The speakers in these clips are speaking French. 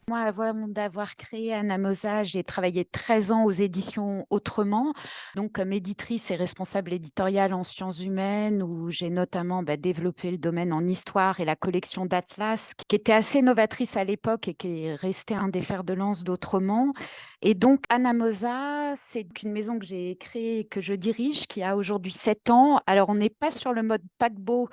Moi, avant d'avoir créé Anamosa, j'ai travaillé 13 ans aux éditions Autrement, donc comme éditrice et responsable éditoriale en sciences humaines, où j'ai notamment développé le domaine en histoire et la collection d'Atlas, qui était assez novatrice à l'époque et qui est restée un des fers de lance d'Autrement. Et donc, Anamosa, c'est une maison que j'ai créée et que je dirige, qui a aujourd'hui 7 ans. Alors, on n'est pas sur le mode paquebot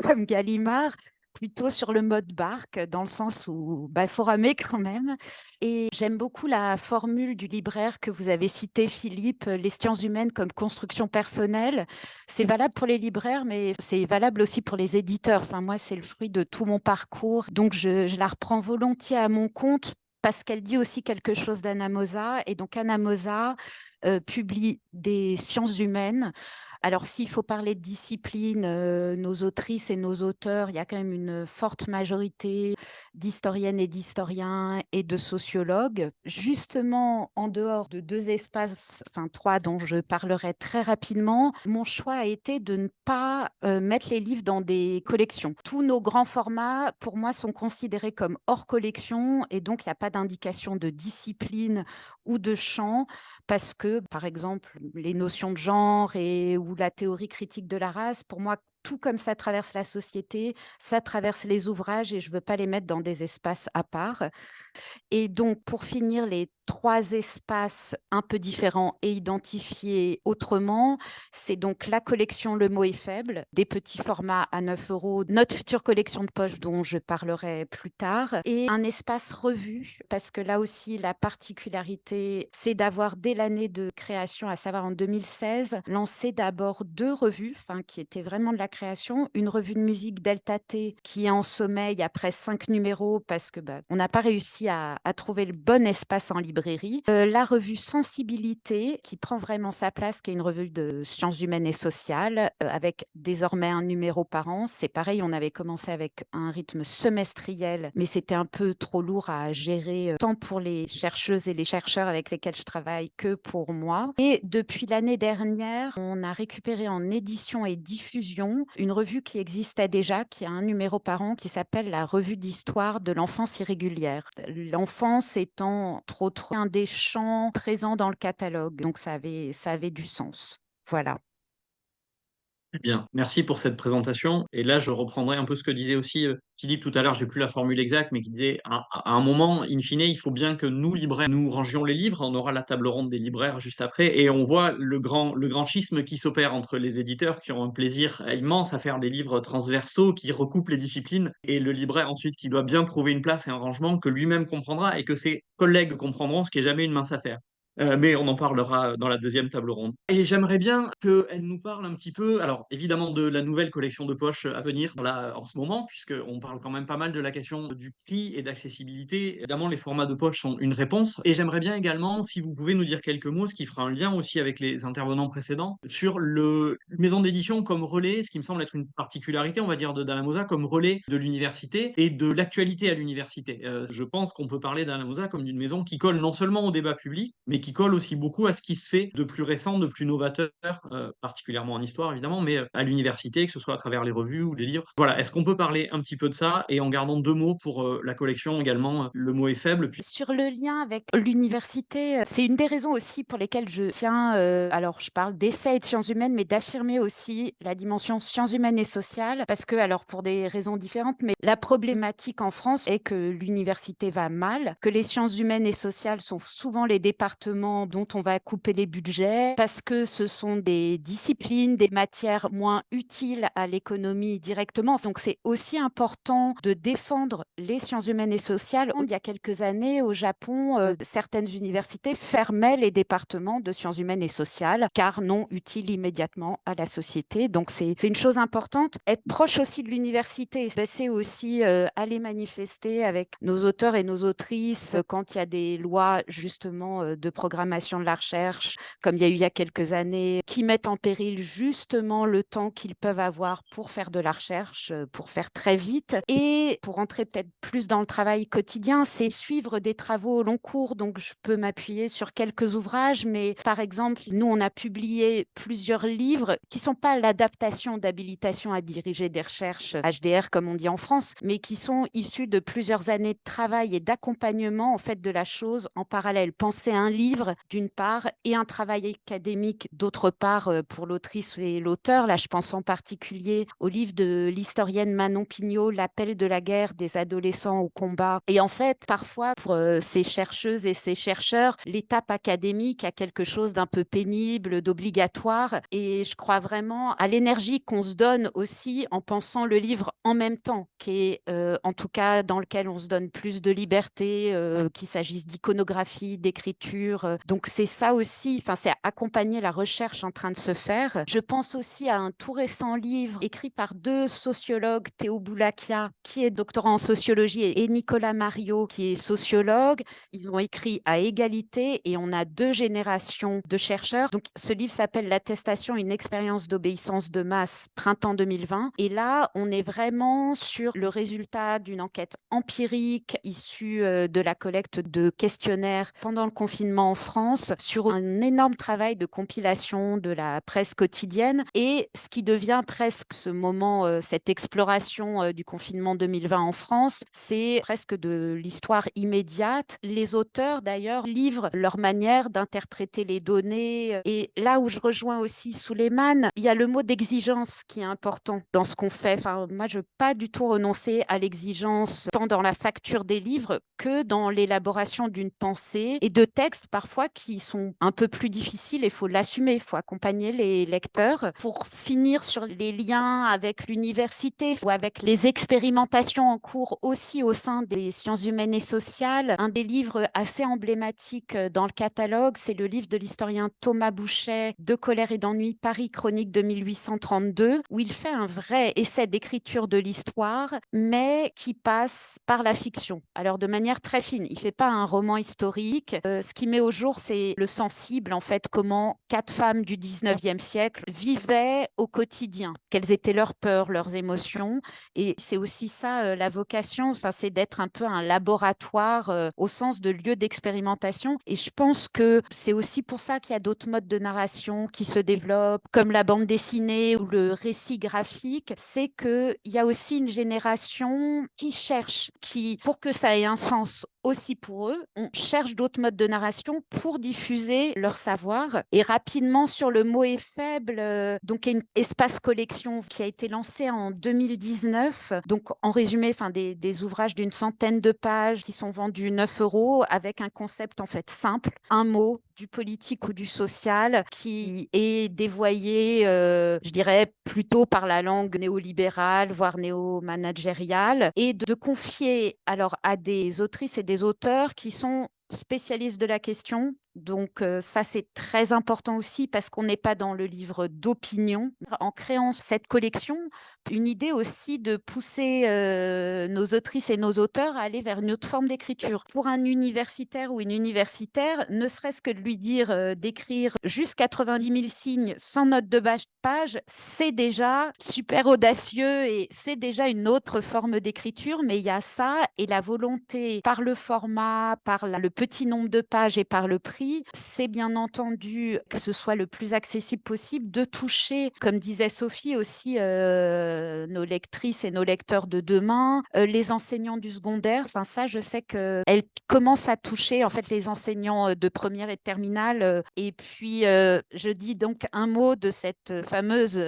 comme Gallimard, plutôt sur le mode barque, dans le sens où il faut ramer quand même. Et j'aime beaucoup la formule du libraire que vous avez cité, Philippe, les sciences humaines comme construction personnelle. C'est valable pour les libraires, mais c'est valable aussi pour les éditeurs. Enfin, moi, c'est le fruit de tout mon parcours. Donc, je la reprends volontiers à mon compte parce qu'elle dit aussi quelque chose d'Anamosa. Et donc, Anamosa publie des sciences humaines. Alors, s'il faut parler de discipline, nos autrices et nos auteurs, il y a quand même une forte majorité d'historiennes et d'historiens et de sociologues. Justement, en dehors de deux espaces, enfin trois, dont je parlerai très rapidement, mon choix a été de ne pas mettre les livres dans des collections. Tous nos grands formats, pour moi, sont considérés comme hors collection et donc il n'y a pas d'indication de discipline ou de champ parce que, par exemple, les notions de genre ou la théorie critique de la race, pour moi, tout comme ça traverse la société, ça traverse les ouvrages et je ne veux pas les mettre dans des espaces à part. Et donc, pour finir, les trois espaces un peu différents et identifiés autrement, c'est donc la collection Le mot est faible, des petits formats à 9 euros, notre future collection de poche dont je parlerai plus tard, et un espace revue, parce que là aussi, la particularité, c'est d'avoir, dès l'année de création, à savoir en 2016, lancé d'abord deux revues, qui étaient vraiment de la création, une revue de musique Delta T qui est en sommeil après 5 numéros parce que on n'a pas réussi à trouver le bon espace en librairie. La revue Sensibilité qui prend vraiment sa place, qui est une revue de sciences humaines et sociales avec désormais un numéro par an. C'est pareil, on avait commencé avec un rythme semestriel, mais c'était un peu trop lourd à gérer tant pour les chercheuses et les chercheurs avec lesquels je travaille que pour moi. Et depuis l'année dernière, on a récupéré en édition et diffusion une revue qui existait déjà, qui a un numéro par an, qui s'appelle la Revue d'histoire de l'enfance irrégulière. L'enfance étant, entre autres, un des champs présents dans le catalogue. Donc, ça avait du sens. Voilà. Très bien, merci pour cette présentation. Et là, je reprendrai un peu ce que disait aussi Philippe tout à l'heure, je n'ai plus la formule exacte, mais qui disait à un moment, in fine, il faut bien que nous, libraires, nous rangions les livres. On aura la table ronde des libraires juste après. Et on voit le grand schisme qui s'opère entre les éditeurs qui ont un plaisir immense à faire des livres transversaux qui recoupent les disciplines et le libraire ensuite qui doit bien trouver une place et un rangement que lui-même comprendra et que ses collègues comprendront, ce qui est jamais une mince affaire. Mais on en parlera dans la deuxième table ronde. Et j'aimerais bien qu'elle nous parle un petit peu, alors évidemment de la nouvelle collection de poches à venir là en ce moment, puisqu'on parle quand même pas mal de la question du prix et d'accessibilité. Évidemment, les formats de poche sont une réponse. Et j'aimerais bien également, si vous pouvez nous dire quelques mots, ce qui fera un lien aussi avec les intervenants précédents, sur le maison d'édition comme relais, ce qui me semble être une particularité, on va dire, de Dalamosa, comme relais de l'université et de l'actualité à l'université. Je pense qu'on peut parler d'Alamosa comme d'une maison qui colle non seulement au débat public, mais qui colle aussi beaucoup à ce qui se fait de plus récent, de plus novateur, particulièrement en histoire évidemment, mais à l'université, que ce soit à travers les revues ou les livres. Voilà, est-ce qu'on peut parler un petit peu de ça et en gardant deux mots pour la collection également, le mot est faible. Puis... Sur le lien avec l'université, c'est une des raisons aussi pour lesquelles je tiens, alors je parle d'essais et de sciences humaines, mais d'affirmer aussi la dimension sciences humaines et sociales, parce que, alors pour des raisons différentes, mais la problématique en France est que l'université va mal, que les sciences humaines et sociales sont souvent les départements dont on va couper les budgets, parce que ce sont des disciplines, des matières moins utiles à l'économie directement. Donc c'est aussi important de défendre les sciences humaines et sociales. Il y a quelques années, au Japon, certaines universités fermaient les départements de sciences humaines et sociales car non utiles immédiatement à la société. Donc c'est une chose importante. Être proche aussi de l'université, c'est aussi aller manifester avec nos auteurs et nos autrices quand il y a des lois justement de programmation de la recherche, comme il y a eu il y a quelques années, qui mettent en péril justement le temps qu'ils peuvent avoir pour faire de la recherche, pour faire très vite. Et pour entrer peut-être plus dans le travail quotidien, c'est suivre des travaux au long cours. Donc, je peux m'appuyer sur quelques ouvrages, mais par exemple, nous, on a publié plusieurs livres qui ne sont pas l'adaptation d'habilitation à diriger des recherches HDR, comme on dit en France, mais qui sont issus de plusieurs années de travail et d'accompagnement en fait de la chose en parallèle. Penser un livre d'une part et un travail académique d'autre part pour l'autrice et l'auteur. Là, je pense en particulier au livre de l'historienne Manon Pignot, L'appel de la guerre des adolescents au combat. Et en fait, parfois, pour ces chercheuses et ces chercheurs, l'étape académique a quelque chose d'un peu pénible, d'obligatoire. Et je crois vraiment à l'énergie qu'on se donne aussi en pensant le livre en même temps, qui est en tout cas dans lequel on se donne plus de liberté, qu'il s'agisse d'iconographie, d'écriture. Donc c'est ça aussi, enfin c'est accompagner la recherche en train de se faire. Je pense aussi à un tout récent livre écrit par deux sociologues, Théo Boulakia, qui est doctorant en sociologie, et Nicolas Mario, qui est sociologue. Ils ont écrit à égalité et on a deux générations de chercheurs. Donc ce livre s'appelle L'attestation, une expérience d'obéissance de masse, printemps 2020. Et là, on est vraiment sur le résultat d'une enquête empirique issue de la collecte de questionnaires pendant le confinement en France, sur un énorme travail de compilation de la presse quotidienne et ce qui devient presque ce moment, cette exploration du confinement 2020 en France, c'est presque de l'histoire immédiate. Les auteurs, d'ailleurs, livrent leur manière d'interpréter les données. Et là où je rejoins aussi Souleymane, il y a le mot d'exigence qui est important dans ce qu'on fait. Enfin, moi, je ne veux pas du tout renoncer à l'exigence, tant dans la facture des livres que dans l'élaboration d'une pensée et de textes parfois qui sont un peu plus difficiles. Il faut l'assumer, il faut accompagner les lecteurs pour finir sur les liens avec l'université ou avec les expérimentations en cours aussi au sein des sciences humaines et sociales. Un des livres assez emblématiques dans le catalogue, c'est le livre de l'historien Thomas Bouchet, De colère et d'ennui, Paris chronique de 1832, où il fait un vrai essai d'écriture de l'histoire, mais qui passe par la fiction. Alors de manière très fine, il ne fait pas un roman historique. Ce qu'il met au jour, c'est le sensible, en fait, comment 4 femmes du 19e siècle vivaient au quotidien, quelles étaient leurs peurs, leurs émotions. Et c'est aussi ça, la vocation, enfin, c'est d'être un peu un laboratoire au sens de lieu d'expérimentation. Et je pense que c'est aussi pour ça qu'il y a d'autres modes de narration qui se développent, comme la bande dessinée ou le récit graphique. C'est qu'il y a aussi une génération qui cherche, qui, pour que ça ait un sens aussi pour eux, on cherche d'autres modes de narration pour diffuser leur savoir. Et rapidement, sur le mot est faible, donc il y a une espace collection qui a été lancé en 2019. Donc en résumé, enfin, des ouvrages d'une centaine de pages qui sont vendus 9 euros avec un concept en fait simple, un mot, du politique ou du social, qui est dévoyé, je dirais, plutôt par la langue néolibérale, voire néo-managériale, et de confier alors à des autrices et des auteurs qui sont spécialistes de la question. Donc ça, c'est très important aussi parce qu'on n'est pas dans le livre d'opinion. En créant cette collection, une idée aussi de pousser nos autrices et nos auteurs à aller vers une autre forme d'écriture. Pour un universitaire ou une universitaire, ne serait-ce que de lui dire d'écrire juste 90 000 signes sans note de bas de page, c'est déjà super audacieux et c'est déjà une autre forme d'écriture. Mais il y a ça et la volonté par le format, par le petit nombre de pages et par le prix, c'est bien entendu que ce soit le plus accessible possible, de toucher, comme disait Sophie aussi, nos lectrices et nos lecteurs de demain, les enseignants du secondaire. Enfin, ça, je sais qu'elle commence à toucher en fait les enseignants de première et de terminale. Et puis, je dis donc un mot de cette fameuse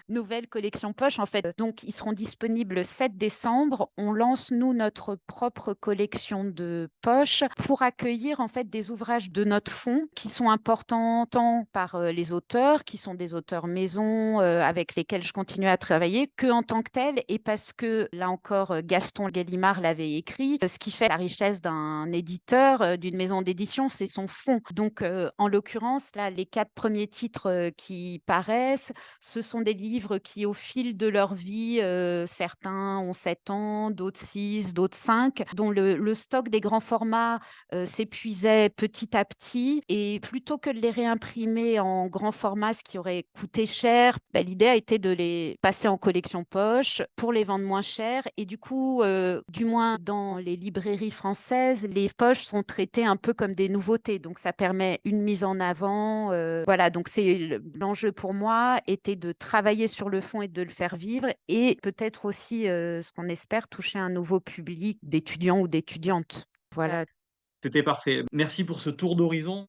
nouvelle collection poche. En fait, donc, ils seront disponibles le 7 décembre. On lance, nous, notre propre collection de poche pour accueillir en fait des ouvrages de notre fonds qui sont importants tant par les auteurs, qui sont des auteurs maison avec lesquels je continue à travailler, que en tant tant que tel et parce que, là encore, Gaston Gallimard l'avait écrit, ce qui fait la richesse d'un éditeur, d'une maison d'édition, c'est son fond. Donc, en l'occurrence, là, les 4 premiers titres, qui paraissent, ce sont des livres qui, au fil de leur vie, certains ont 7 ans, d'autres 6, d'autres 5, dont le stock des grands formats, s'épuisait petit à petit et plutôt que de les réimprimer en grand format, ce qui aurait coûté cher, bah, l'idée a été de les passer en collection poche pour les vendre moins cher et du coup, du moins dans les librairies françaises, les poches sont traitées un peu comme des nouveautés. Donc ça permet une mise en avant, voilà, donc c'est l'enjeu pour moi était de travailler sur le fond et de le faire vivre et peut-être aussi, ce qu'on espère, toucher un nouveau public d'étudiants ou d'étudiantes. Voilà. C'était parfait. Merci pour ce tour d'horizon.